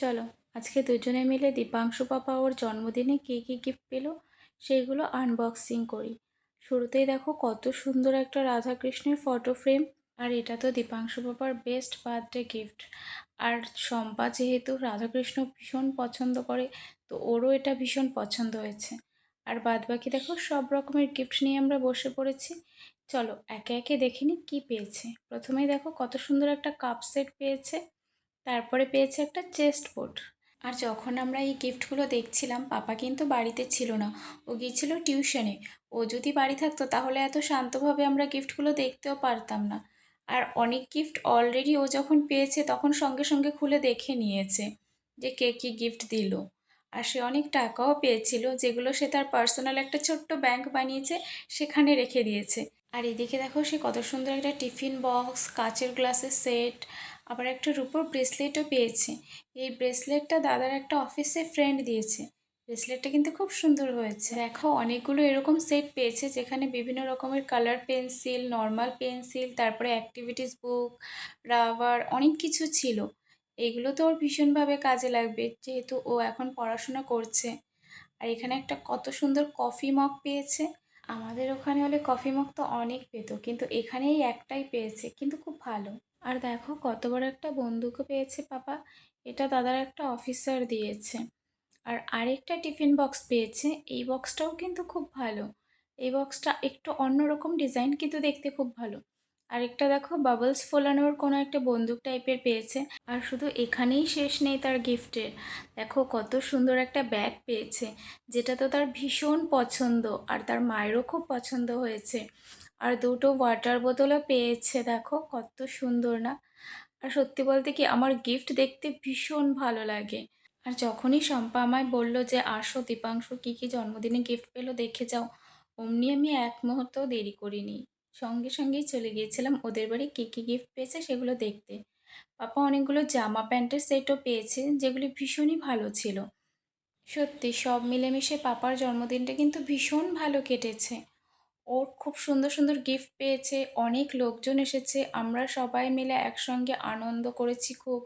চলো আজকে দুজনে মিলে দীপাংশু পাপা ওর জন্মদিনে কী কী গিফট পেলো সেইগুলো আনবক্সিং করি। শুরুতেই দেখো কত সুন্দর একটা রাধাকৃষ্ণের ফটো ফ্রেম। আর এটা তো দীপাংশু পাপার বেস্ট বার্থডে গিফট। আর শম্পা যেহেতু রাধাকৃষ্ণ ভীষণ পছন্দ করে, তো ওরও এটা ভীষণ পছন্দ হয়েছে। আর বাদবাকি দেখো সব রকমের গিফট নিয়ে আমরা বসে পড়েছি। চলো একে একে দেখে নিই কী পেয়েছে। প্রথমেই দেখো কত সুন্দর একটা কাপ সেট পেয়েছে, তারপরে পেয়েছে একটা চেস্ট বোর্ড। আর যখন আমরা এই গিফটগুলো দেখছিলাম, পাপা কিন্তু বাড়িতে ছিল না, ও গিয়েছিল টিউশনে। ও যদি বাড়ি থাকতো তাহলে এত শান্তভাবে আমরা গিফটগুলো দেখতেও পারতাম না। আর অনেক গিফট অলরেডি ও যখন পেয়েছে তখন সঙ্গে সঙ্গে খুলে দেখে নিয়েছে যে কে কী গিফট দিল। আর সে অনেক টাকাও পেয়েছিল, যেগুলো সে তার পার্সোনাল একটা ছোট্ট ব্যাংক বানিয়েছে, সেখানে রেখে দিয়েছে। আর এদিকে দেখো সে কত সুন্দর একটা টিফিন বক্স, কাচের গ্লাসের সেট, আবার একটা রূপোর ব্রেসলেটও পেয়েছে। এই ব্রেসলেটটা দাদার একটা অফিসে ফ্রেন্ড দিয়েছে। ব্রেসলেটটা কিন্তু খুব সুন্দর হয়েছে। দেখো অনেকগুলো এরকম সেট পেয়েছে, যেখানে বিভিন্ন রকমের কালার পেন্সিল, নর্মাল পেন্সিল, তারপরে অ্যাক্টিভিটিস বুক, রাবার, অনেক কিছু ছিল। এগুলো তো ওর ভীষণভাবে কাজে লাগবে, যেহেতু ও এখন পড়াশোনা করছে। আর এখানে একটা কত সুন্দর কফি মগ পেয়েছে। আমাদের ওখানে হলে কফি মগ তো অনেক পেত, কিন্তু এখানেই একটাই পেয়েছে, কিন্তু খুব ভালো। আর দেখো কত বড় একটা বন্দুকও পেয়েছে পাপা। এটা দাদার একটা অফিসার দিয়েছে। আর আরেকটা টিফিন বক্স পেয়েছে। এই বক্সটাও কিন্তু খুব ভালো। এই বক্সটা একটু অন্যরকম ডিজাইন, কিন্তু দেখতে খুব ভালো। আরেকটা দেখো বাবলস ফোলানোর কোনো একটা বন্দুক টাইপের পেয়েছে। আর শুধু এখানেই শেষ নেই তার গিফটের। দেখো কত সুন্দর একটা ব্যাগ পেয়েছে, যেটা তো তার ভীষণ পছন্দ, আর তার মায়েরও খুব পছন্দ হয়েছে। আর দুটো ওয়াটার বোতলও পেয়েছে, দেখো কত সুন্দর না। আর সত্যি বলতে কি, আমার গিফট দেখতে ভীষণ ভালো লাগে। আর যখনই শম্পা আমায় বলল যে আসো দীপাংশু কী কী জন্মদিনে গিফট পেলো দেখে যাও, অমনি আমি এক মুহূর্তও দেরি করিনি। সঙ্গে সঙ্গেই চলে গিয়েছিলাম ওদের বাড়ি কী কী গিফট পেয়েছে সেগুলো দেখতে। পাপা অনেকগুলো জামা প্যান্টের সেটও পেয়েছে, যেগুলি ভীষণই ভালো ছিল। সত্যি সব মিলেমিশে পাপার জন্মদিনটা কিন্তু ভীষণ ভালো কেটেছে। ওর খুব সুন্দর সুন্দর গিফট পেয়েছে, অনেক লোকজন এসেছে, আমরা সবাই মিলে একসঙ্গে আনন্দ করেছি খুব।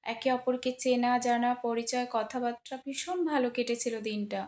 একে অপরকে চেনা জানা, পরিচয়, কথাবার্তা, ভীষণ ভালো কেটেছিল দিনটা।